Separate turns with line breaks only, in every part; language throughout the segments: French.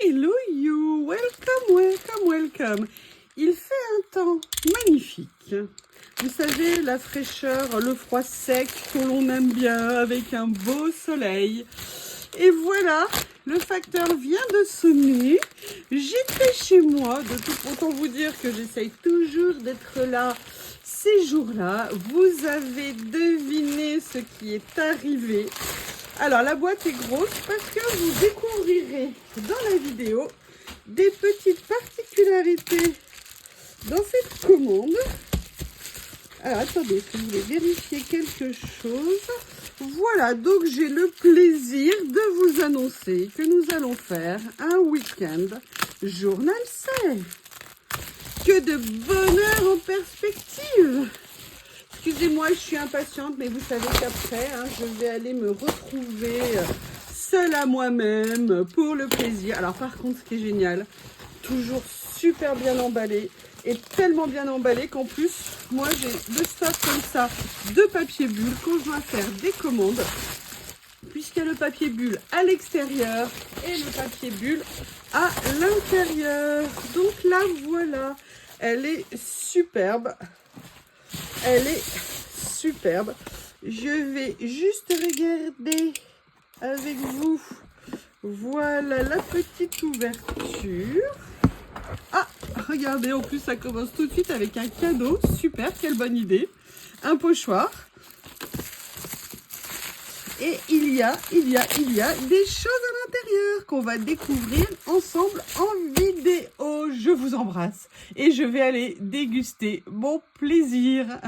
Hello you, welcome, welcome, welcome. Il fait un temps magnifique. Vous savez, la fraîcheur, le froid sec que l'on aime bien avec un beau soleil. Et voilà, le facteur vient de sonner. J'étais chez moi, de tout autant vous dire que j'essaye toujours d'être là ces jours-là. Vous avez deviné ce qui est arrivé. Alors la boîte est grosse parce que vous découvrirez dans la vidéo des petites particularités dans cette commande. Alors attendez, je voulais vérifier quelque chose. Voilà, donc j'ai le plaisir de vous annoncer que nous allons faire un week-end journal safe. Que de bonheur en perspective. Excusez-moi, je suis impatiente, mais vous savez qu'après, je vais aller me retrouver seule à moi-même pour le plaisir. Alors par contre, ce qui est génial, toujours super bien emballé et tellement bien emballé qu'en plus, moi j'ai le stock comme ça de papier bulle quand je dois faire des commandes, puisqu'il y a le papier bulle à l'extérieur et le papier bulle à l'intérieur. Donc là, voilà, elle est superbe. Elle est superbe. Je vais juste regarder avec vous. Voilà la petite ouverture. Ah, regardez, en plus ça commence tout de suite avec un cadeau. Super, quelle bonne idée. Un pochoir. Et il y a des choses à l'intérieur qu'on va découvrir ensemble en vidéo. Je vous embrasse et je vais aller déguster mon plaisir.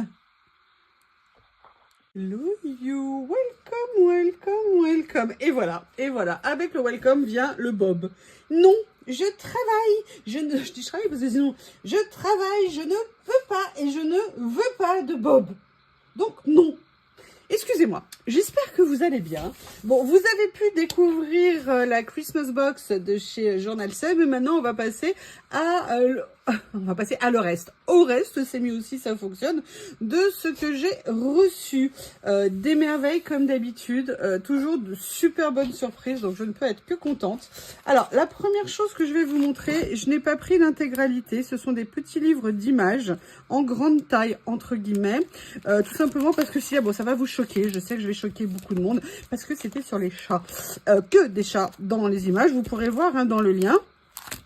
Hello you, welcome, welcome, welcome. Et voilà, avec le welcome vient le bob. Non, je travaille, je dis travaille parce que sinon, je travaille, je ne peux pas et je ne veux pas de bob. Donc non. Excusez-moi, j'espère que vous allez bien. Bon, vous avez pu découvrir la Christmas Box de chez Journal Safe, mais maintenant on va passer à le reste. Au reste, c'est mieux aussi, ça fonctionne, de ce que j'ai reçu. Des merveilles comme d'habitude, toujours de super bonnes surprises, donc je ne peux être que contente. Alors, la première chose que je vais vous montrer, je n'ai pas pris l'intégralité, ce sont des petits livres d'images en grande taille, entre guillemets, tout simplement parce que si, bon, ça va vous choquer, je sais que je vais choquer beaucoup de monde, parce que c'était sur les chats, que des chats dans les images, vous pourrez voir dans le lien.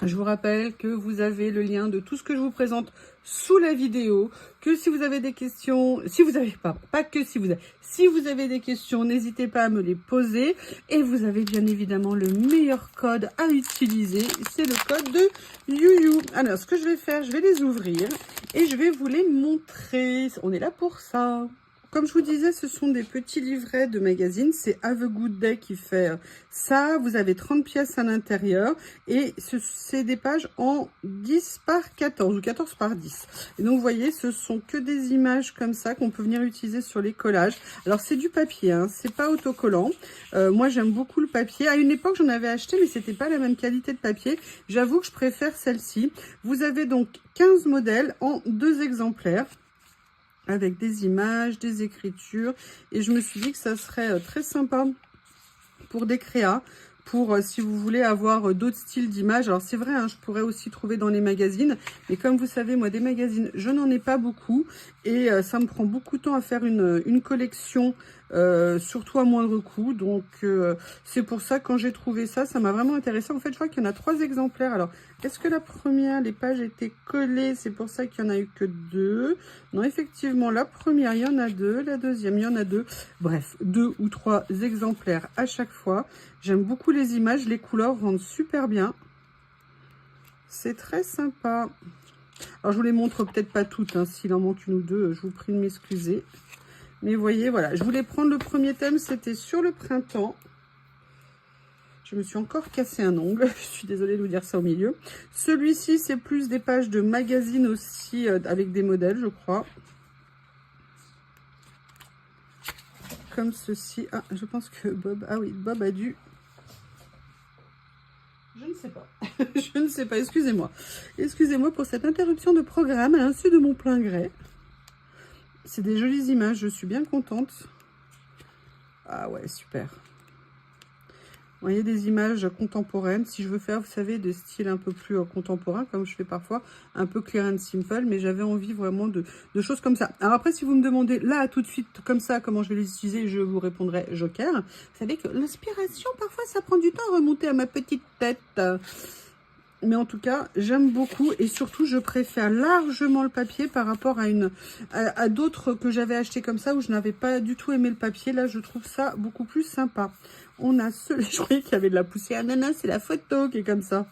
Je vous rappelle que vous avez le lien de tout ce que je vous présente sous la vidéo, que si vous avez des questions, si vous avez des questions, n'hésitez pas à me les poser. Et vous avez bien évidemment le meilleur code à utiliser, c'est le code de YouYou. Alors, ce que je vais faire, je vais les ouvrir et je vais vous les montrer. On est là pour ça. Comme je vous disais, ce sont des petits livrets de magazines. C'est Have a Good Day qui fait ça. Vous avez 30 pièces à l'intérieur. Et c'est des pages en 10 par 14 ou 14 par 10. Et donc, vous voyez, ce sont que des images comme ça qu'on peut venir utiliser sur les collages. Alors, c'est du papier, c'est pas autocollant. Moi, j'aime beaucoup le papier. À une époque, j'en avais acheté, mais c'était pas la même qualité de papier. J'avoue que je préfère celle-ci. Vous avez donc 15 modèles en 2 exemplaires, avec des images, des écritures. Et je me suis dit que ça serait très sympa pour des créas, pour si vous voulez avoir d'autres styles d'images. Alors c'est vrai, je pourrais aussi trouver dans les magazines, mais comme vous savez, moi des magazines, je n'en ai pas beaucoup, et ça me prend beaucoup de temps à faire une collection, surtout à moindre coût. Donc c'est pour ça que quand j'ai trouvé ça, ça m'a vraiment intéressé. En fait, je vois qu'il y en a 3 exemplaires. Alors, est-ce que la première, les pages étaient collées? C'est pour ça qu'il n'y en a eu que 2. Non, effectivement, la première, il y en a 2. La deuxième, il y en a 2. Bref, 2 ou 3 exemplaires à chaque fois. J'aime beaucoup les images. Les couleurs rendent super bien. C'est très sympa. Alors, je vous les montre peut-être pas toutes. S'il en manque une ou deux, je vous prie de m'excuser. Mais vous voyez, voilà. Je voulais prendre le premier thème. C'était sur le printemps. Je me suis encore cassé un ongle, je suis désolée de vous dire ça au milieu. Celui-ci, c'est plus des pages de magazine aussi, avec des modèles, je crois. Comme ceci. Ah, je pense que Bob... Ah oui, Bob a dû... Je ne sais pas. Je ne sais pas, excusez-moi. Excusez-moi pour cette interruption de programme à l'insu de mon plein gré. C'est des jolies images, je suis bien contente. Ah ouais, super. voyez, des images contemporaines. Si je veux faire, vous savez, de style un peu plus contemporain, comme je fais parfois, un peu clear and simple, mais j'avais envie vraiment de choses comme ça. Alors après, si vous me demandez là, tout de suite, comme ça, comment je vais les utiliser, je vous répondrai joker. Vous savez que l'inspiration, parfois, ça prend du temps à remonter à ma petite tête. Mais en tout cas, j'aime beaucoup et surtout, je préfère largement le papier par rapport à d'autres que j'avais acheté comme ça où je n'avais pas du tout aimé le papier. Là, je trouve ça beaucoup plus sympa. On a je croyais qu'il y avait de la poussière. Non, non, c'est la photo qui est comme ça.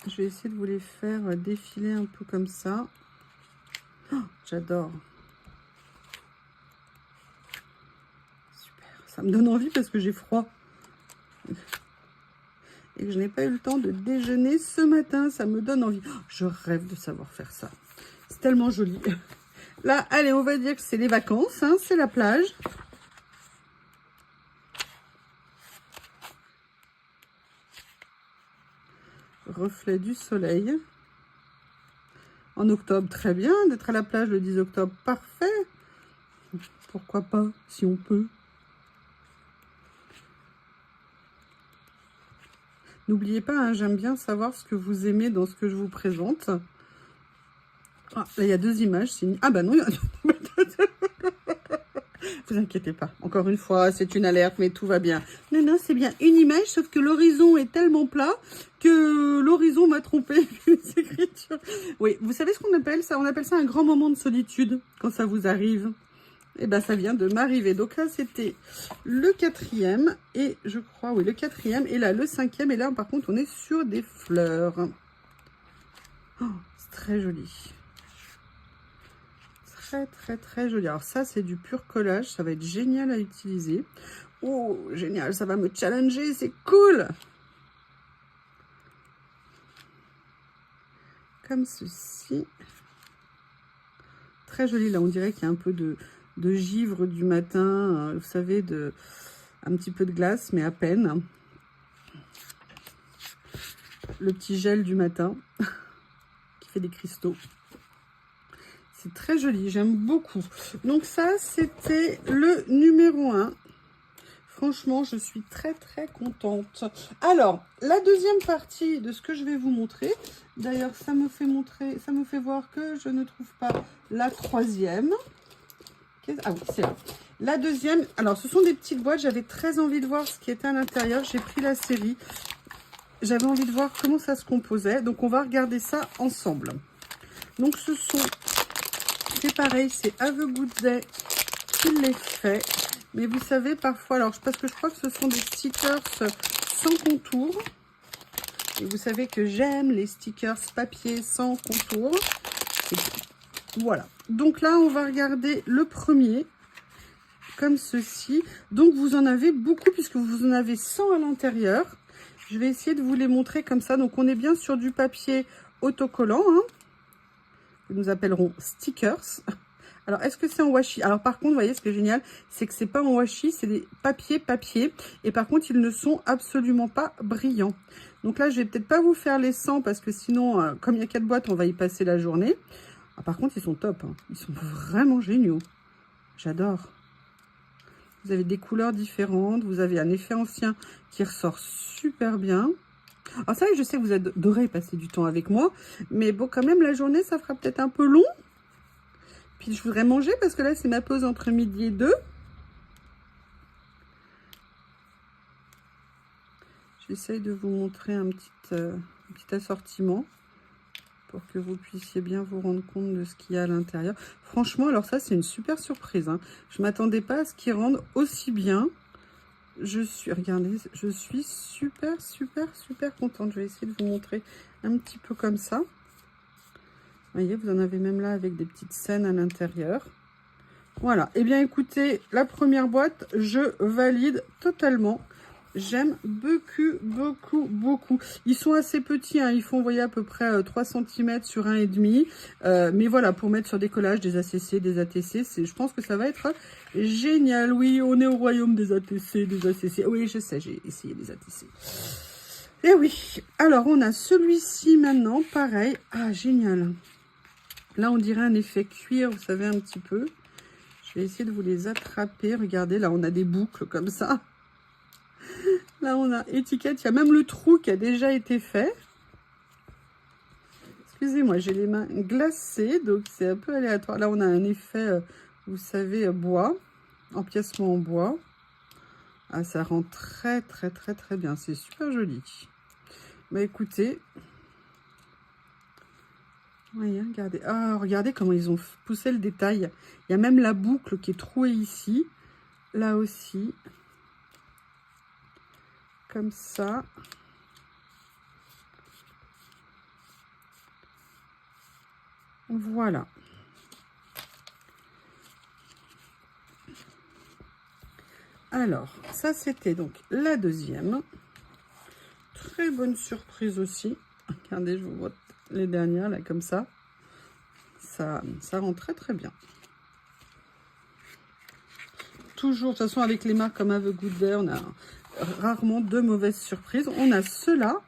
Je vais essayer de vous les faire défiler un peu comme ça. Oh, j'adore. Ça me donne envie parce que j'ai froid. Et que je n'ai pas eu le temps de déjeuner ce matin. Ça me donne envie. Oh, je rêve de savoir faire ça. C'est tellement joli. Là, allez, on va dire que c'est les vacances. Hein, c'est la plage. Reflet du soleil. En octobre, très bien. D'être à la plage le 10 octobre, parfait. Pourquoi pas, si on peut. N'oubliez pas, hein, j'aime bien savoir ce que vous aimez dans ce que je vous présente. Ah, là, il y a deux images. Ah bah non, vous inquiétez pas. Encore une fois, c'est une alerte, mais tout va bien. Non, non, c'est bien une image, sauf que l'horizon est tellement plat que l'horizon m'a trompé. Oui, vous savez ce qu'on appelle ça? On appelle ça un grand moment de solitude, quand ça vous arrive. Et ben ça vient de m'arriver. Donc là, c'était le 4e. Et je crois, oui, le 4e. Et là, le 5e. Et là, par contre, on est sur des fleurs. Oh, c'est très joli. Très, très, très joli. Alors ça, c'est du pur collage. Ça va être génial à utiliser. Oh, génial. Ça va me challenger. C'est cool. Comme ceci. Très joli. Là, on dirait qu'il y a un peu de givre du matin, vous savez, un petit peu de glace, mais à peine. Le petit gel du matin, qui fait des cristaux. C'est très joli, j'aime beaucoup. Donc ça, c'était le numéro 1. Franchement, je suis très, très contente. Alors, la deuxième partie de ce que je vais vous montrer, d'ailleurs, ça me fait voir que je ne trouve pas la 3e. Ah oui, c'est là. La deuxième, alors ce sont des petites boîtes. J'avais très envie de voir ce qui était à l'intérieur. J'ai pris la série. J'avais envie de voir comment ça se composait. Donc, on va regarder ça ensemble. Donc, c'est pareil, c'est Have a Good Day qui les fait. Mais vous savez, parfois, alors parce que je crois que ce sont des stickers sans contour. Et vous savez que j'aime les stickers papier sans contour. Voilà. Donc là, on va regarder le premier, comme ceci. Donc, vous en avez beaucoup, puisque vous en avez 100 à l'intérieur. Je vais essayer de vous les montrer comme ça. Donc, on est bien sur du papier autocollant, hein, que nous appellerons stickers. Alors, est-ce que c'est en washi? Alors, par contre, vous voyez, ce qui est génial, c'est que c'est pas en washi, c'est des papier. Et par contre, ils ne sont absolument pas brillants. Donc là, je vais peut-être pas vous faire les 100, parce que sinon, comme il y a 4 boîtes, on va y passer la journée. Ah, par contre, ils sont top. Hein. Ils sont vraiment géniaux. J'adore. Vous avez des couleurs différentes. Vous avez un effet ancien qui ressort super bien. Alors, ça, je sais que vous adorez passer du temps avec moi. Mais bon, quand même, la journée, ça fera peut-être un peu long. Puis, je voudrais manger parce que là, c'est ma pause entre midi et 2. J'essaye de vous montrer un petit assortiment, pour que vous puissiez bien vous rendre compte de ce qu'il y a à l'intérieur. Franchement, alors ça, c'est une super surprise. Hein. Je ne m'attendais pas à ce qu'ils rendent aussi bien. Regardez, je suis super, super, super contente. Je vais essayer de vous montrer un petit peu comme ça. Vous voyez, vous en avez même là avec des petites scènes à l'intérieur. Voilà. Eh bien, écoutez, la première boîte, je valide totalement. J'aime beaucoup, beaucoup, beaucoup. Ils sont assez petits, hein. Ils font, vous voyez, à peu près 3 cm sur 1,5. Mais voilà, pour mettre sur des collages, des ACC, des ATC, je pense que ça va être génial. Oui, on est au royaume des ATC, des ACC. Oui, je sais, j'ai essayé des ATC. Et oui, alors on a celui-ci maintenant, pareil. Ah, génial. Là, on dirait un effet cuir, vous savez, un petit peu. Je vais essayer de vous les attraper. Regardez, là, on a des boucles comme ça. Là, on a étiquette. Il y a même le trou qui a déjà été fait. Excusez-moi, j'ai les mains glacées, donc c'est un peu aléatoire. Là, on a un effet, vous savez, bois, empiècement en bois. Ah, ça rend très, très, très, très bien. C'est super joli. Bah, écoutez. Voyez, regardez. Ah, regardez comment ils ont poussé le détail. Il y a même la boucle qui est trouée ici. Là aussi. Comme ça. Voilà. Alors, ça ça donc la deuxième. Très bonne surprise aussi. Regardez, je vous vois les dernières là comme ça. Ça rend très très bien. Toujours, de toute façon, avec les marques comme Have a Good Day, on a rarement de mauvaises surprises. On a ceux-là.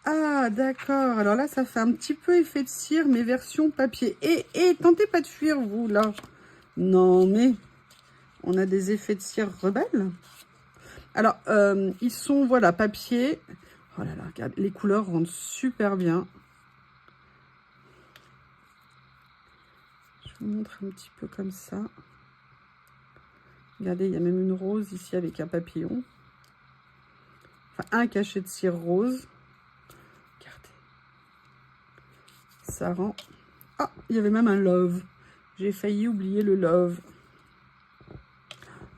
Ah, d'accord. Alors là, ça fait un petit peu effet de cire, mais version papier. Et tentez pas de fuir, vous, là. Non, mais on a des effets de cire rebelles. Alors, ils sont, voilà, papier. Oh là là, regarde, les couleurs rendent super bien. Je vous montre un petit peu comme ça. Regardez, il y a même une rose ici avec un papillon. Enfin, un cachet de cire rose. Regardez. Ça rend... Ah, il y avait même un love. J'ai failli oublier le love.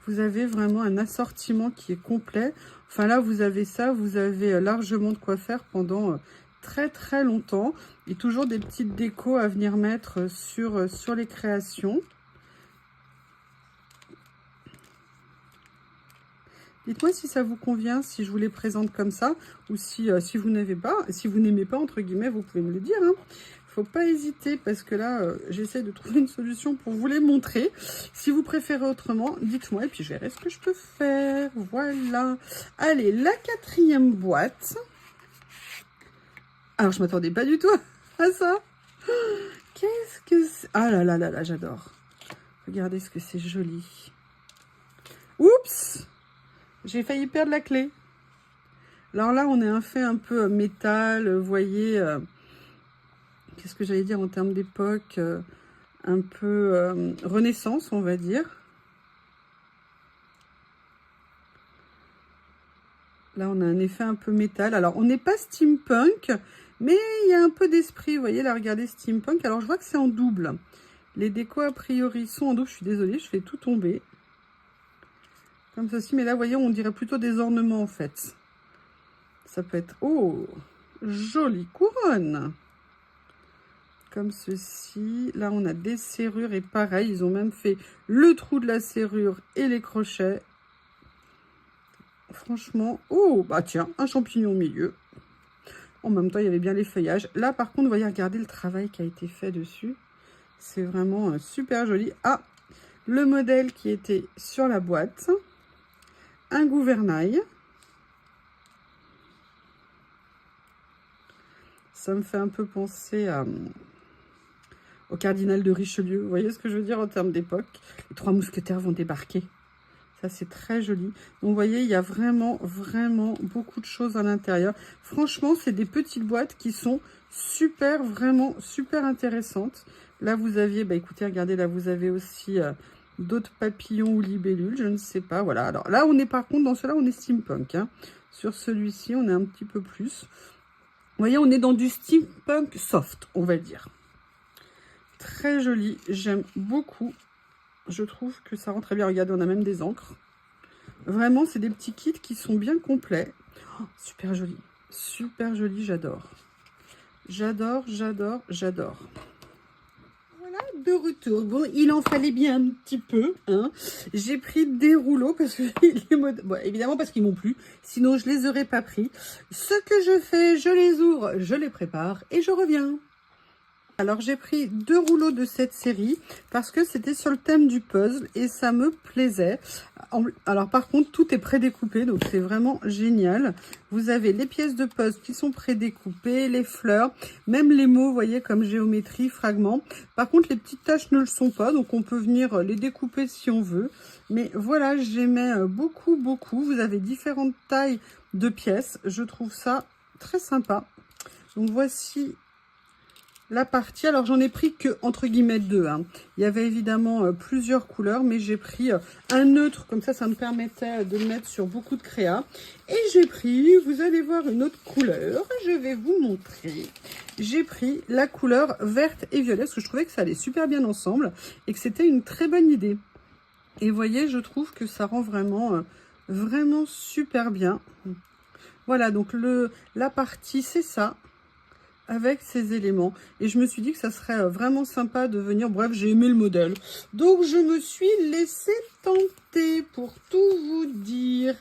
Vous avez vraiment un assortiment qui est complet. Enfin là, vous avez ça, vous avez largement de quoi faire pendant très très longtemps. Et toujours des petites décos à venir mettre sur les créations. Dites-moi si ça vous convient, si je vous les présente comme ça, ou si vous n'aimez pas, entre guillemets, vous pouvez me le dire. Hein. Faut pas hésiter parce que là, j'essaie de trouver une solution pour vous les montrer. Si vous préférez autrement, dites-moi et puis je verrai ce que je peux faire. Voilà. Allez, la quatrième boîte. Alors, je m'attendais pas du tout à ça. Qu'est-ce que c'est? Ah là là là là, j'adore. Regardez ce que c'est joli. Oups! J'ai failli perdre la clé. Alors là, on est un fait un peu métal, vous voyez... Qu'est-ce que j'allais dire en termes d'époque, un peu renaissance, on va dire. Là, on a un effet un peu métal. Alors, on n'est pas steampunk, mais il y a un peu d'esprit. Vous voyez, là, regardez, steampunk. Alors, je vois que c'est en double. Les décos, a priori, sont en double. Je suis désolée, je fais tout tomber. Comme ceci. Mais là, vous voyez, on dirait plutôt des ornements, en fait. Ça peut être... Oh, jolie couronne. Comme ceci. Là, on a des serrures. Et pareil, ils ont même fait le trou de la serrure et les crochets. Franchement, oh, bah tiens, un champignon au milieu. En même temps, il y avait bien les feuillages. Là, par contre, vous voyez, regardez le travail qui a été fait dessus. C'est vraiment super joli. Ah, le modèle qui était sur la boîte. Un gouvernail. Ça me fait un peu penser au cardinal de Richelieu. Vous voyez ce que je veux dire en termes d'époque? Les 3 mousquetaires vont débarquer. Ça, c'est très joli. Donc, vous voyez, il y a vraiment, vraiment beaucoup de choses à l'intérieur. Franchement, c'est des petites boîtes qui sont super, vraiment super intéressantes. Là, vous aviez, bah écoutez, regardez, là, vous avez aussi d'autres papillons ou libellules, je ne sais pas. Voilà, alors là, on est par contre, dans cela, on est steampunk. Hein. Sur celui-ci, on est un petit peu plus. Vous voyez, on est dans du steampunk soft, on va dire. Très joli, j'aime beaucoup. Je trouve que ça rend très bien. Regardez, on a même des encres. Vraiment, c'est des petits kits qui sont bien complets. Oh, super joli. Super joli, j'adore. J'adore, j'adore, j'adore. Voilà, de retour. Bon, il en fallait bien un petit peu. Hein. J'ai pris des rouleaux parce que les bon, évidemment parce qu'ils m'ont plu. Sinon, je les aurais pas pris. Ce que je fais, je les ouvre, je les prépare et je reviens. Alors j'ai pris 2 rouleaux de cette série parce que c'était sur le thème du puzzle et ça me plaisait. Alors par contre tout est prédécoupé, donc c'est vraiment génial. Vous avez les pièces de puzzle qui sont prédécoupées, les fleurs, même les mots, vous voyez, comme géométrie, fragments. Par contre les petites taches ne le sont pas, donc on peut venir les découper si on veut. Mais voilà, j'aimais beaucoup. Vous avez différentes tailles de pièces, je trouve ça très sympa. Donc voici la partie. Alors j'en ai pris que entre guillemets 2, hein. Il y avait évidemment plusieurs couleurs, mais j'ai pris un neutre, comme ça me permettait de le mettre sur beaucoup de créa. Et j'ai pris, vous allez voir, une autre couleur, je vais vous montrer. J'ai pris la couleur verte et violet, parce que je trouvais que ça allait super bien ensemble, et que c'était une très bonne idée. Et vous voyez, je trouve que ça rend vraiment super bien. Voilà, donc la partie, c'est ça, avec ces éléments. Et je me suis dit que ça serait vraiment sympa de venir. Bref, j'ai aimé le modèle. Donc, je me suis laissée tenter pour tout vous dire.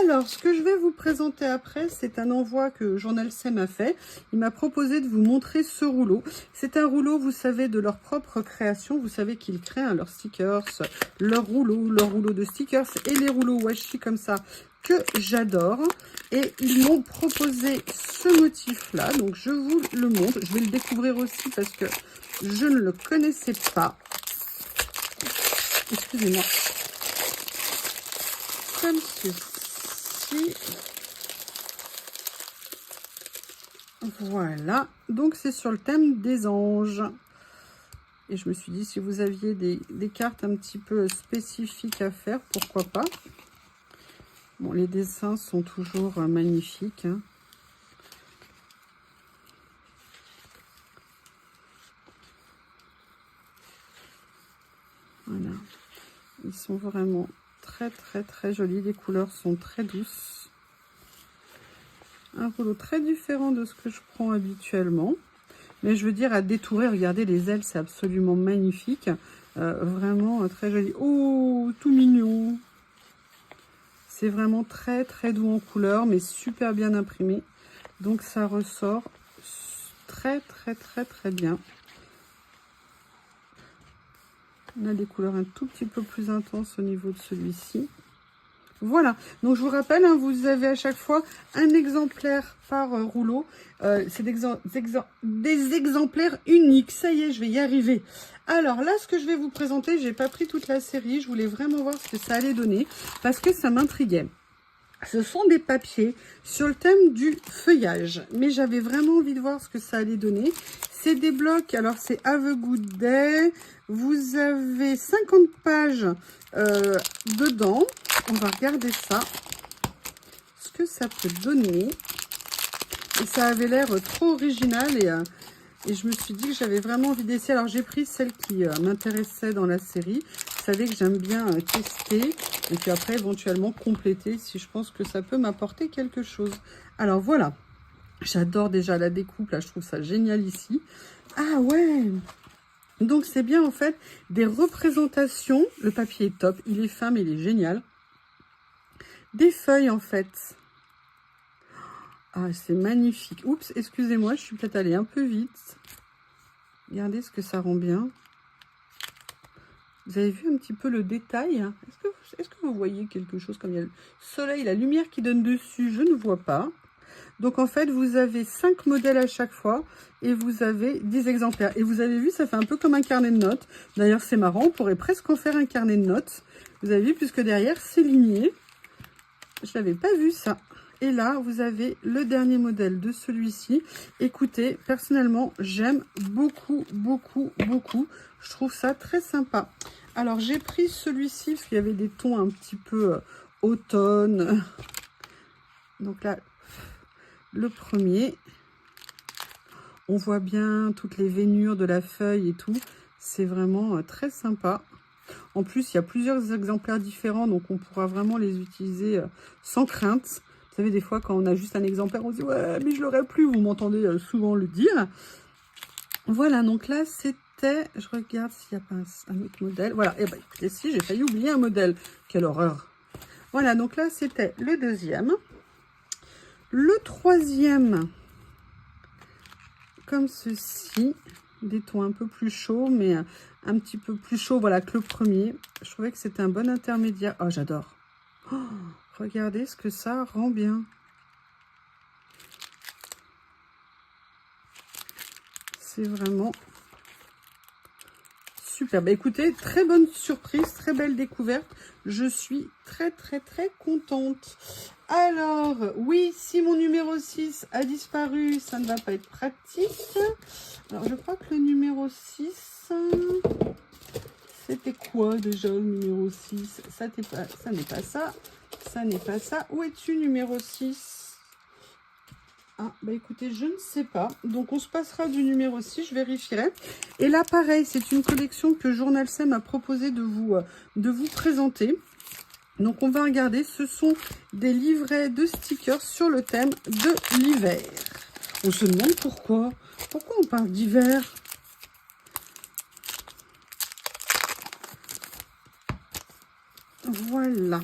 Alors, ce que je vais vous présenter après, c'est un envoi que Journal C m'a fait. Il m'a proposé de vous montrer ce rouleau. C'est un rouleau, vous savez, de leur propre création. Vous savez qu'ils créent hein, leurs stickers, leur rouleau de stickers et les rouleaux washi comme ça que j'adore. Et ils m'ont proposé ce motif-là. Donc, je vous le montre. Je vais le découvrir aussi parce que je ne le connaissais pas. Excusez-moi. Comme ceci. Voilà, donc c'est sur le thème des anges. Et je me suis dit, si vous aviez des cartes un petit peu spécifiques à faire, pourquoi pas. Bon, les dessins sont toujours magnifiques. Hein. Voilà, ils sont vraiment très jolis. Les couleurs sont très douces. Un rouleau très différent de ce que je prends habituellement. Mais je veux dire, à détourer, regardez les ailes, c'est absolument magnifique. Vraiment très joli. Oh, tout mignon. C'est vraiment très doux en couleur, mais super bien imprimé. Donc ça ressort très bien. On a des couleurs un tout petit peu plus intenses au niveau de celui-ci. Voilà, donc je vous rappelle, hein, vous avez à chaque fois un exemplaire par rouleau. C'est des exemplaires uniques. Ça y est, je vais y arriver. Alors là, ce que je vais vous présenter, j'ai pas pris toute la série. Je voulais vraiment voir ce que ça allait donner parce que ça m'intriguait. Ce sont des papiers sur le thème du feuillage. Mais j'avais vraiment envie de voir ce que ça allait donner. C'est des blocs, alors c'est Have a Good Day. Vous avez 50 pages dedans. On va regarder ça. Ce que ça peut donner. Et ça avait l'air trop original et je me suis dit que j'avais vraiment envie d'essayer. Alors j'ai pris celle qui m'intéressait dans la série. Vous savez que j'aime bien tester et puis après éventuellement compléter si je pense que ça peut m'apporter quelque chose. Alors voilà, j'adore déjà la découpe, là je trouve ça génial ici. Ah ouais, donc c'est bien en fait des représentations. Le papier est top, il est fin mais il est génial. Des feuilles en fait. Ah, c'est magnifique. Oups, excusez-moi, je suis peut-être allée un peu vite. Regardez ce que ça rend bien. Vous avez vu un petit peu le détail? Est-ce que vous voyez quelque chose comme il y a le soleil, la lumière qui donne dessus? Je ne vois pas. Donc en fait, vous avez 5 modèles à chaque fois et vous avez 10 exemplaires. Et vous avez vu, ça fait un peu comme un carnet de notes. D'ailleurs, c'est marrant, on pourrait presque en faire un carnet de notes. Vous avez vu, puisque derrière, c'est ligné. Je n'avais pas vu ça. Et là, vous avez le dernier modèle de celui-ci. Écoutez, personnellement, j'aime beaucoup. Je trouve ça très sympa. Alors, j'ai pris celui-ci parce qu'il y avait des tons un petit peu automne. Donc là, le premier. On voit bien toutes les veinures de la feuille et tout. C'est vraiment très sympa. En plus, il y a plusieurs exemplaires différents, donc on pourra vraiment les utiliser sans crainte. Vous savez, des fois, quand on a juste un exemplaire, on se dit « Ouais, mais je l'aurais plus », vous m'entendez souvent le dire. Voilà, donc là, c'était... Je regarde s'il n'y a pas un autre modèle. Voilà, et bien, écoutez, si, j'ai failli oublier un modèle. Quelle horreur. Voilà, donc là, c'était le deuxième. Le troisième, comme ceci. des tons un peu plus chauds, mais un petit peu plus chaud, voilà, que le premier. Je trouvais que c'était un bon intermédiaire. Oh, j'adore. Oh, regardez ce que ça rend bien. C'est vraiment super. Bah, écoutez, très bonne surprise, très belle découverte. Je suis très contente. Alors, oui, si mon numéro 6 a disparu, ça ne va pas être pratique. Alors, je crois que le numéro 6, c'était quoi déjà le numéro 6? Ça n'est pas ça. Ça n'est pas ça. Où es-tu, numéro 6? Ah, bah écoutez, je ne sais pas. Donc, on se passera du numéro 6, je vérifierai. Et là, pareil, c'est une collection que Journal C m'a proposé de vous présenter. Donc, on va regarder. Ce sont des livrets de stickers sur le thème de l'hiver. On se demande pourquoi. Pourquoi on parle d'hiver? Voilà.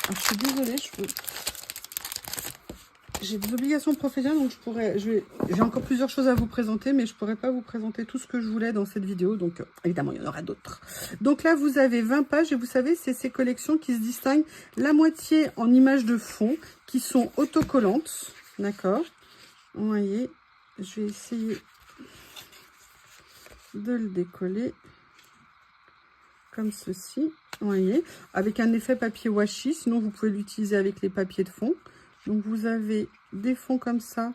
Alors, je suis désolée, j'ai des obligations professionnelles, donc j'ai encore plusieurs choses à vous présenter, mais je ne pourrais pas vous présenter tout ce que je voulais dans cette vidéo, donc évidemment, il y en aura d'autres. Donc là, vous avez 20 pages, et vous savez, c'est ces collections qui se distinguent la moitié en images de fond, qui sont autocollantes, d'accord? Vous voyez, je vais essayer de le décoller comme ceci, vous voyez, avec un effet papier washi, sinon vous pouvez l'utiliser avec les papiers de fond. Donc vous avez des fonds comme ça,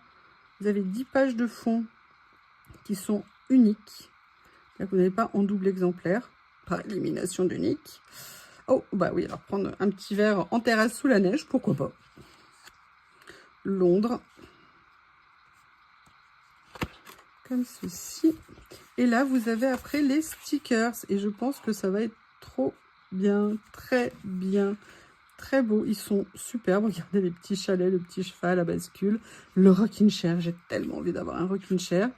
vous avez 10 pages de fond qui sont uniques. Là, vous n'avez pas en double exemplaire, par élimination d'unique. Oh, bah oui, alors prendre un petit verre en terrasse sous la neige, pourquoi pas. Londres. Comme ceci. Et là, vous avez après les stickers. Et je pense que ça va être trop bien, très beau. Ils sont superbes. Regardez les petits chalets, le petit cheval à bascule, le rocking chair. J'ai tellement envie d'avoir un rocking chair.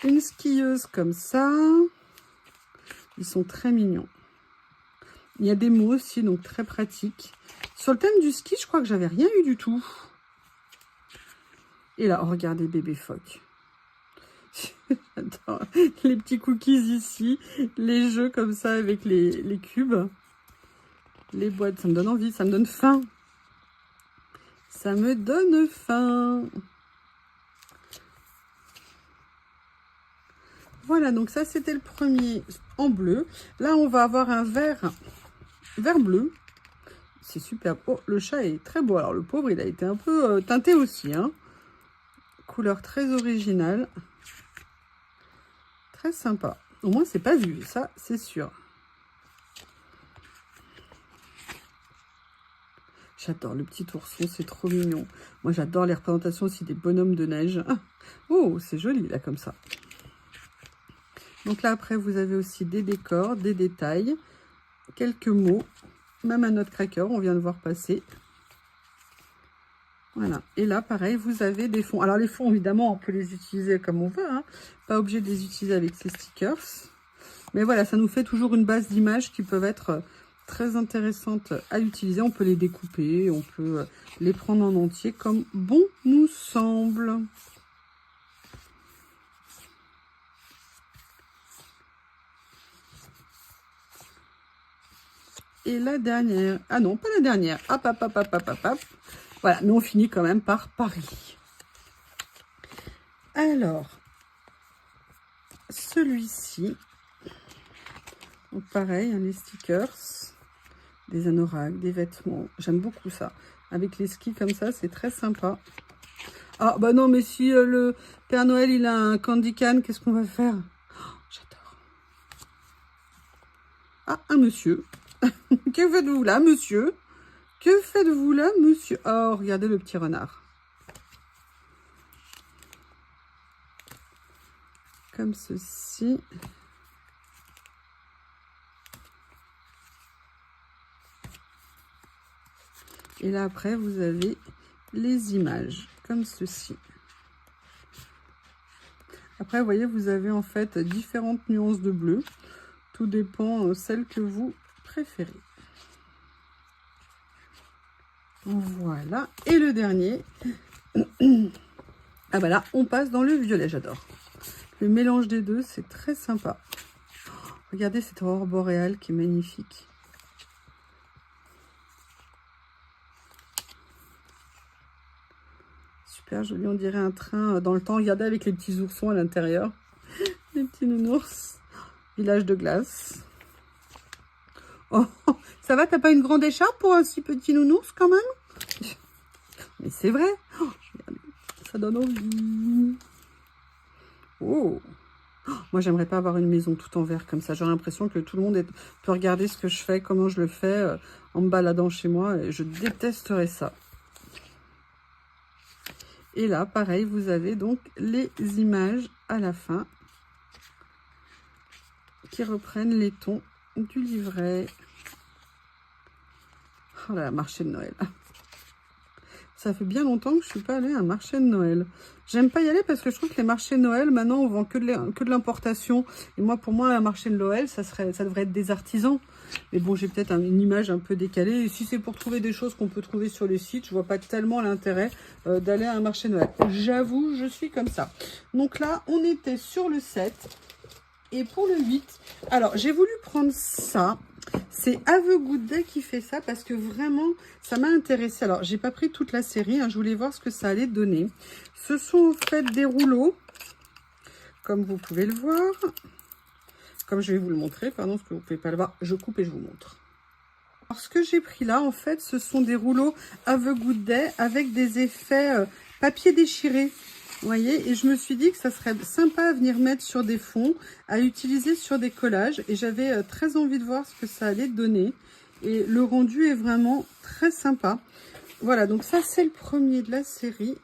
Une skieuse comme ça. Ils sont très mignons. Il y a des mots aussi, donc très pratiques. Sur le thème du ski, je crois que j'avais rien eu du tout. Et là, regardez bébé phoque. J'adore les petits cookies ici, les jeux comme ça avec les cubes, les boîtes, ça me donne envie, ça me donne faim. Ça me donne faim. Voilà, donc ça c'était le premier en bleu. Là, on va avoir un vert bleu. C'est superbe. Oh, le chat est très beau. Alors, le pauvre, il a été un peu teinté aussi, hein. Couleur très originale. Très sympa. Au moins, c'est pas vu, ça, c'est sûr. J'adore le petit ourson, c'est trop mignon. Moi, j'adore les représentations aussi des bonhommes de neige. Ah, oh, c'est joli, là, comme ça. Donc là, après, vous avez aussi des décors, des détails, quelques mots, même un note cracker, on vient de voir passer. Voilà. Et là, pareil, vous avez des fonds. Alors, les fonds, évidemment, on peut les utiliser comme on veut, hein. Pas obligé de les utiliser avec ces stickers. Mais voilà, ça nous fait toujours une base d'images qui peuvent être très intéressantes à utiliser. On peut les découper, on peut les prendre en entier comme bon nous semble. Et la dernière, ah non, pas la dernière, hop, hop, hop, hop, hop, hop, hop. Voilà, mais on finit quand même par Paris. Alors, celui-ci, donc pareil, hein, les stickers, des anoraks, des vêtements, j'aime beaucoup ça. Avec les skis comme ça, c'est très sympa. Ah bah non, mais si le Père Noël, il a un candy can, qu'est-ce qu'on va faire? Oh, j'adore. Ah, un monsieur. Que faites-vous là, monsieur? Que faites-vous là, monsieur? Oh, regardez le petit renard. Comme ceci. Et là, après, vous avez les images, comme ceci. Après, vous voyez, vous avez en fait différentes nuances de bleu. Tout dépend celle que vous préférez. Voilà. Et le dernier. Ah bah là, on passe dans le violet, j'adore. Le mélange des deux, c'est très sympa. Regardez cette aurore boréale qui est magnifique. Super joli, on dirait un train dans le temps. Regardez avec les petits oursons à l'intérieur. Les petits nounours. Village de glace. Oh, ça va, t'as pas une grande écharpe pour un si petit nounours quand même? Mais c'est vrai. Oh, regardez, ça donne envie. Oh. Moi, j'aimerais pas avoir une maison tout en verre comme ça. J'aurais l'impression que tout le monde peut regarder ce que je fais, comment je le fais en me baladant chez moi. Et je détesterais ça. Et là, pareil, vous avez donc les images à la fin qui reprennent les tons du livret. Oh là là, marché de Noël. Ça fait bien longtemps que je suis pas allée à un marché de Noël. J'aime pas y aller parce que je trouve que les marchés de Noël, maintenant, on vend que de l'importation. Et moi, pour moi, un marché de Noël, ça devrait être des artisans. Mais bon, j'ai peut-être une image un peu décalée. Et si c'est pour trouver des choses qu'on peut trouver sur les sites, je vois pas tellement l'intérêt d'aller à un marché de Noël. J'avoue, je suis comme ça. Donc là, on était sur le 7. Et pour le 8, alors j'ai voulu prendre ça. C'est Have a Good Day qui fait ça parce que vraiment, ça m'a intéressé. Alors, j'ai pas pris toute la série. Hein, je voulais voir ce que ça allait donner. Ce sont en fait des rouleaux, comme vous pouvez le voir. Comme je vais vous le montrer, pardon, parce que vous pouvez pas le voir. Je coupe et je vous montre. Alors, ce que j'ai pris là, en fait, ce sont des rouleaux Have a Good Day avec des effets papier déchiré. Vous voyez, et je me suis dit que ça serait sympa à venir mettre sur des fonds, à utiliser sur des collages. Et j'avais très envie de voir ce que ça allait donner. Et le rendu est vraiment très sympa. Voilà, donc ça, c'est le premier de la série.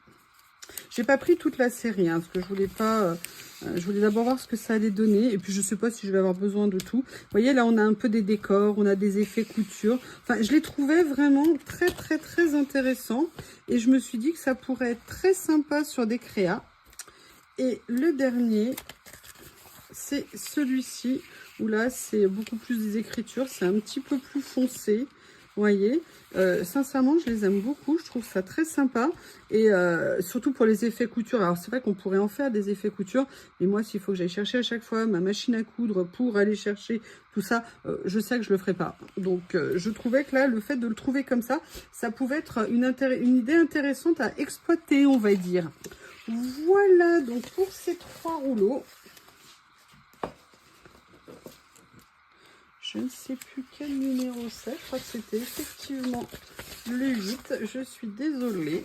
J'ai pas pris toute la série, hein, parce que je voulais pas... je voulais d'abord voir ce que ça allait donner. Et puis, je sais pas si je vais avoir besoin de tout. Vous voyez, là, on a un peu des décors, on a des effets couture. Enfin, je les trouvais vraiment très, très, très intéressants. Et je me suis dit que ça pourrait être très sympa sur des créas. Et le dernier, c'est celui-ci, où là, c'est beaucoup plus des écritures. C'est un petit peu plus foncé. Vous voyez, sincèrement, je les aime beaucoup. Je trouve ça très sympa. Et surtout pour les effets couture. Alors, c'est vrai qu'on pourrait en faire des effets couture. Mais moi, s'il faut que j'aille chercher à chaque fois ma machine à coudre pour aller chercher tout ça, je sais que je le ferai pas. Donc, je trouvais que là, le fait de le trouver comme ça, ça pouvait être une idée intéressante à exploiter, on va dire. Voilà, donc pour ces 3 rouleaux. Je ne sais plus quel numéro c'est. Je crois que c'était effectivement le 8. Je suis désolée.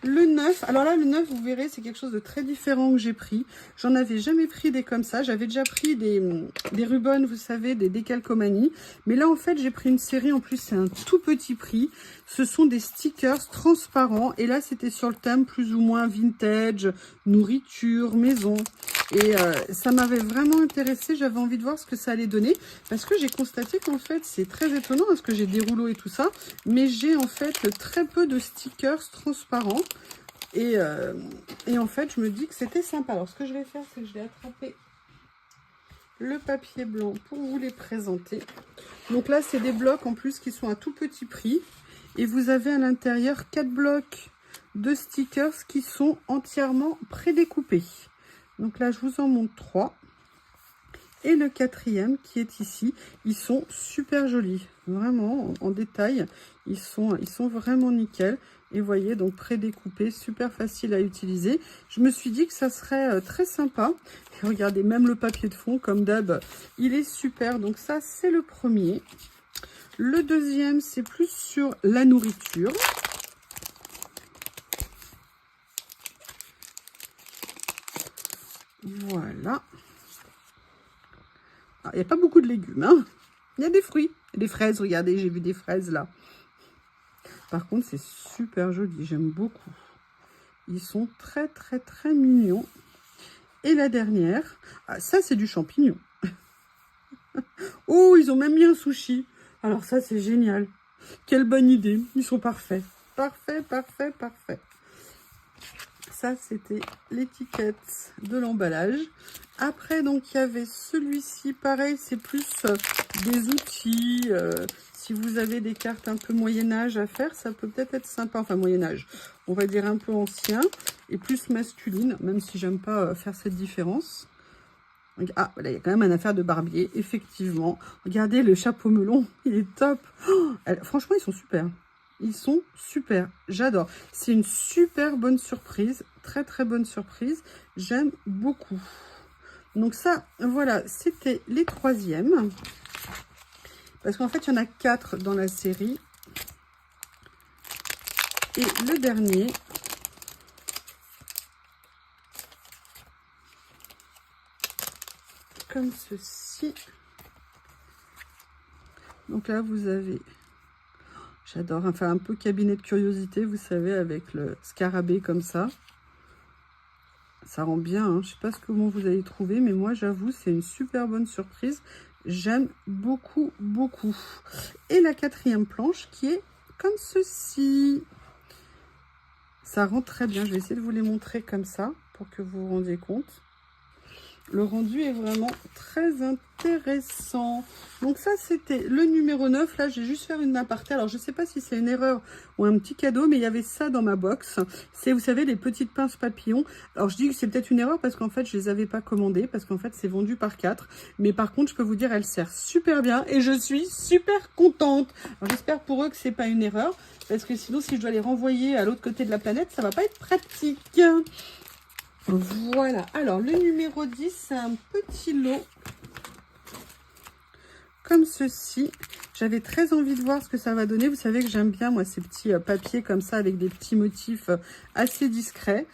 Le 9, alors là, le 9, vous verrez, c'est quelque chose de très différent que j'ai pris. J'en avais jamais pris des comme ça. J'avais déjà pris des Rubens, vous savez, des décalcomanies. Mais là, en fait, j'ai pris une série. En plus, c'est un tout petit prix. Ce sont des stickers transparents. Et là, c'était sur le thème plus ou moins vintage, nourriture, maison. Et ça m'avait vraiment intéressée. J'avais envie de voir ce que ça allait donner. Parce que j'ai constaté qu'en fait, c'est très étonnant. Parce que j'ai des rouleaux et tout ça. Mais j'ai en fait très peu de stickers transparents. Et en fait, je me dis que c'était sympa. Alors, ce que je vais faire, c'est que je vais attraper le papier blanc pour vous les présenter. Donc là, c'est des blocs en plus qui sont à tout petit prix. Et vous avez à l'intérieur 4 blocs de stickers qui sont entièrement prédécoupés. Donc là, je vous en montre 3. Et le 4e qui est ici, ils sont super jolis. Vraiment, en détail, ils sont vraiment nickel. Et vous voyez, donc prédécoupé, super facile à utiliser. Je me suis dit que ça serait très sympa. Et regardez, même le papier de fond, comme d'hab, il est super. Donc ça, c'est le premier. Le deuxième, c'est plus sur la nourriture. Voilà. Il n'y a pas beaucoup de légumes, hein. Il y a des fruits, des fraises, regardez, j'ai vu des fraises là. Par contre, c'est super joli, j'aime beaucoup. Ils sont très, très, très mignons. Et la dernière, ça, c'est du champignon. Oh, ils ont même mis un sushi. Alors ça, c'est génial. Quelle bonne idée, ils sont parfaits. Parfait, parfait, parfait. Ça, c'était l'étiquette de l'emballage. Après, donc, il y avait celui-ci. Pareil, c'est plus des outils. Si vous avez des cartes un peu Moyen-Âge à faire, ça peut peut-être être sympa. Enfin, Moyen-Âge, on va dire un peu ancien et plus masculine, même si j'aime pas faire cette différence. Ah, voilà, il y a quand même une affaire de barbier, effectivement. Regardez, le chapeau melon, il est top. Oh, franchement, ils sont super. Ils sont super, j'adore. C'est une super bonne surprise, très très bonne surprise. J'aime beaucoup. Donc ça, voilà, c'était les troisièmes. Parce qu'en fait, il y en a 4 dans la série. Et le dernier, comme ceci. Donc là, vous avez... J'adore, enfin un peu cabinet de curiosité, vous savez, avec le scarabée comme ça. Ça rend bien, hein. Je ne sais pas comment vous allez trouver, mais moi, j'avoue, c'est une super bonne surprise. J'aime beaucoup, beaucoup. Et la quatrième planche qui est comme ceci. Ça rend très bien. Je vais essayer de vous les montrer comme ça pour que vous vous rendiez compte. Le rendu est vraiment très intéressant. Donc ça, c'était le numéro 9. Là, j'ai juste fait une aparté. Alors, je ne sais pas si c'est une erreur ou un petit cadeau, mais il y avait ça dans ma box. C'est, vous savez, les petites pinces papillons. Alors, je dis que c'est peut-être une erreur parce qu'en fait, je ne les avais pas commandées. Parce qu'en fait, c'est vendu par 4. Mais par contre, je peux vous dire, elle sert super bien. Et je suis super contente. J'espère pour eux que c'est pas une erreur. Parce que sinon, si je dois les renvoyer à l'autre côté de la planète, ça va pas être pratique. Voilà, alors le numéro 10, c'est un petit lot comme ceci. J'avais très envie de voir ce que ça va donner. Vous savez que j'aime bien, moi, ces petits papiers comme ça avec des petits motifs assez discrets.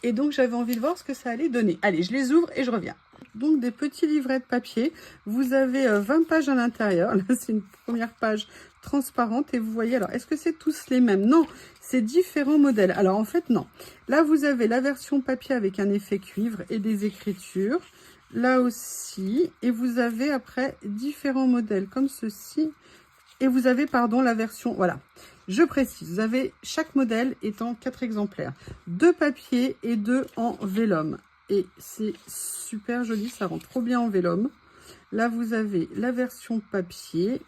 Et donc, j'avais envie de voir ce que ça allait donner. Allez, je les ouvre et je reviens. Donc, des petits livrets de papier. Vous avez 20 pages à l'intérieur. Là, c'est une première page transparente. Et vous voyez, alors, est-ce que c'est tous les mêmes? Non, c'est différents modèles. Alors, en fait, non. Là, vous avez la version papier avec un effet cuivre et des écritures. Là aussi. Et vous avez, après, différents modèles comme ceci. Et vous avez, pardon, la version... Voilà. Je précise, vous avez chaque modèle étant 4 exemplaires. 2 papier et 2 en vélum. Et c'est super joli, ça rend trop bien en vélum. Là, vous avez la version papier.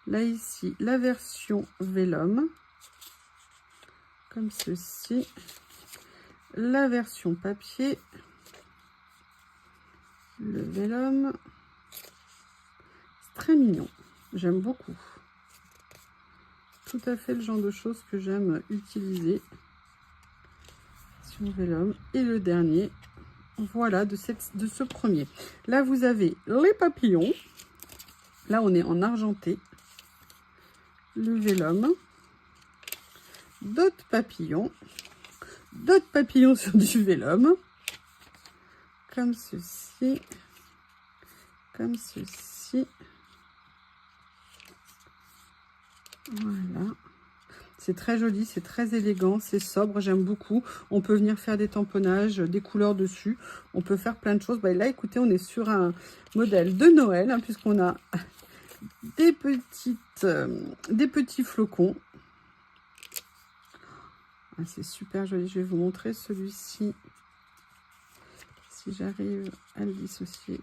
Là, ici, la version vélum. Comme ceci. La version papier. Le vélum. C'est très mignon. J'aime beaucoup. Tout à fait le genre de choses que j'aime utiliser sur vélum. Et le dernier, voilà, de ce premier. Là, vous avez les papillons. Là, on est en argenté. Le vélum. D'autres papillons. D'autres papillons sur du vélum. Comme ceci. Comme ceci. Voilà. C'est très joli, c'est très élégant, c'est sobre, j'aime beaucoup. On peut venir faire des tamponnages, des couleurs dessus. On peut faire plein de choses. Bah, là, écoutez, on est sur un modèle de Noël, hein, puisqu'on a des petits flocons. Ah, c'est super joli. Je vais vous montrer celui-ci. Si j'arrive à le dissocier.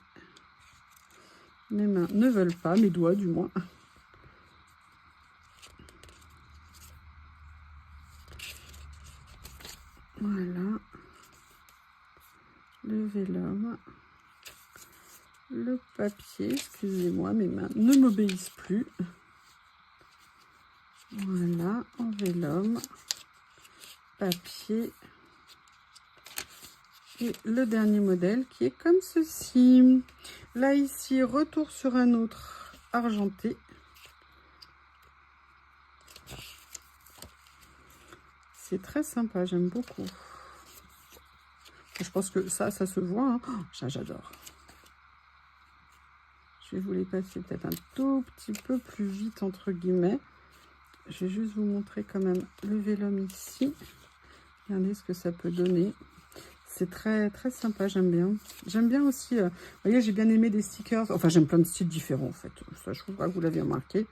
Mes mains ne veulent pas, mes doigts du moins. Voilà, le vélum, le papier, excusez-moi, mes mains ne m'obéissent plus. Voilà, en vélum, papier. Et le dernier modèle qui est comme ceci. Là, ici, retour sur un autre argenté. C'est très sympa, j'aime beaucoup. Je pense que ça se voit. Hein. Oh, j'adore. Je vais vous les passer peut-être un tout petit peu plus vite, entre guillemets. Je vais juste vous montrer quand même le vélum ici. Regardez ce que ça peut donner. C'est très, très sympa, j'aime bien. J'aime bien aussi, vous voyez, j'ai bien aimé des stickers. Enfin, j'aime plein de styles différents, en fait. Ça, je trouve que vous l'avez remarqué.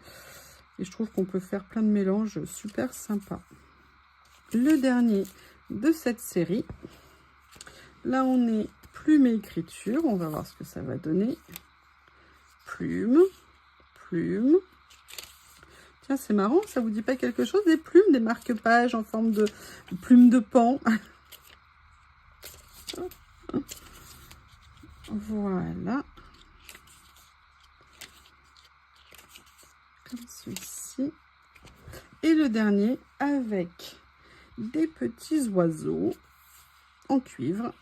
Et je trouve qu'on peut faire plein de mélanges super sympas. Le dernier de cette série. Là, on est plume et écriture. On va voir ce que ça va donner. Plume, plume, Tiens, c'est marrant, ça vous dit pas quelque chose? Des plumes, des marque-pages en forme de plumes de pan. Voilà. Comme ceci. Et le dernier avec des petits oiseaux en cuivre.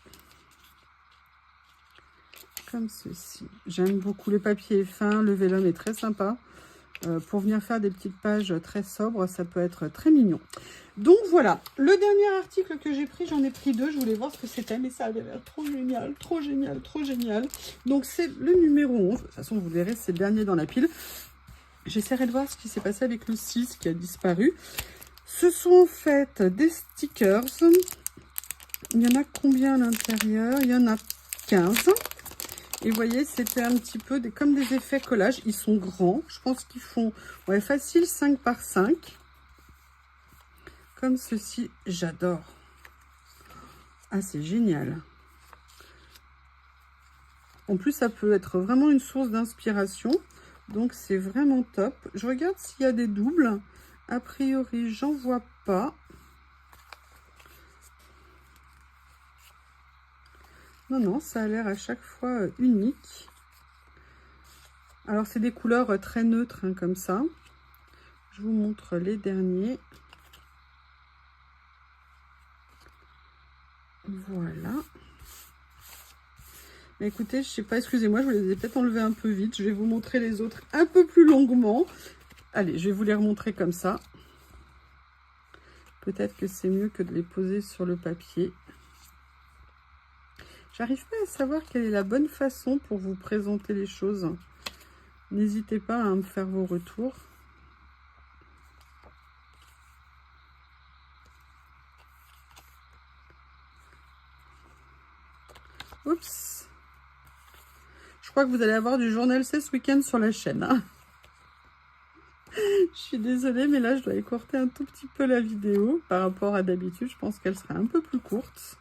Comme ceci. J'aime beaucoup, le papier est fin, le vélum est très sympa. Pour venir faire des petites pages très sobres, ça peut être très mignon. Donc voilà, le dernier article que j'ai pris, j'en ai pris 2. Je voulais voir ce que c'était, mais ça avait l'air trop génial, trop génial, trop génial. Donc c'est le numéro 11. De toute façon, vous verrez, c'est le dernier dans la pile. J'essaierai de voir ce qui s'est passé avec le 6 qui a disparu. Ce sont en fait des stickers. Il y en a combien à l'intérieur? Il y en a 15. Et vous voyez, c'était un petit peu comme des effets collage. Ils sont grands. Je pense qu'ils font facile 5 par 5. Comme ceci. J'adore. Ah, c'est génial. En plus, ça peut être vraiment une source d'inspiration. Donc, c'est vraiment top. Je regarde s'il y a des doubles. A priori, j'en vois pas. Non, non, ça a l'air à chaque fois unique. Alors, c'est des couleurs très neutres, hein, comme ça. Je vous montre les derniers. Voilà. Mais écoutez, je sais pas, excusez-moi, je vous les ai peut-être enlevés un peu vite. Je vais vous montrer les autres un peu plus longuement. Allez, je vais vous les remontrer comme ça. Peut-être que c'est mieux que de les poser sur le papier. J'arrive pas à savoir quelle est la bonne façon pour vous présenter les choses. N'hésitez pas à me faire vos retours. Oups. Je crois que vous allez avoir du journal C ce week-end sur la chaîne. Hein. Je suis désolée, mais là, je dois écourter un tout petit peu la vidéo par rapport à d'habitude. Je pense qu'elle sera un peu plus courte.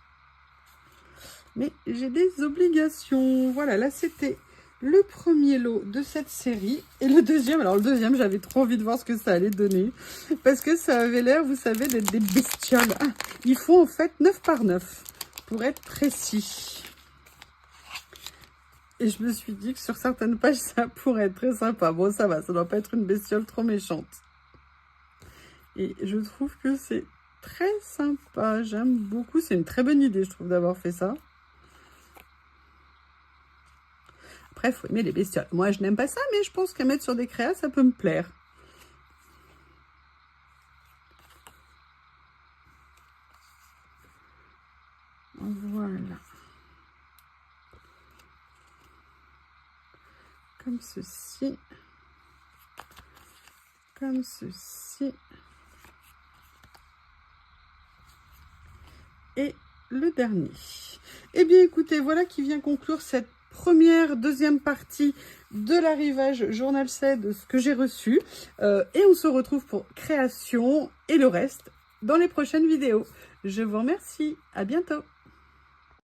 Mais j'ai des obligations. Voilà, là, c'était le premier lot de cette série. Et le deuxième, alors le deuxième, j'avais trop envie de voir ce que ça allait donner. Parce que ça avait l'air, vous savez, d'être des bestioles. Ah, ils font en fait 9 par 9, pour être précis. Et je me suis dit que sur certaines pages, ça pourrait être très sympa. Bon, ça va, ça doit pas être une bestiole trop méchante. Et je trouve que c'est très sympa. J'aime beaucoup. C'est une très bonne idée, je trouve, d'avoir fait ça. Après, il faut aimer les bestioles. Moi, je n'aime pas ça, mais je pense qu'à mettre sur des créas, ça peut me plaire. Voilà. Comme ceci. Comme ceci. Et le dernier. Eh bien, écoutez, voilà qui vient conclure cette deuxième partie de l'arrivage journal C de ce que j'ai reçu. Et on se retrouve pour création et le reste dans les prochaines vidéos. Je vous remercie. À bientôt.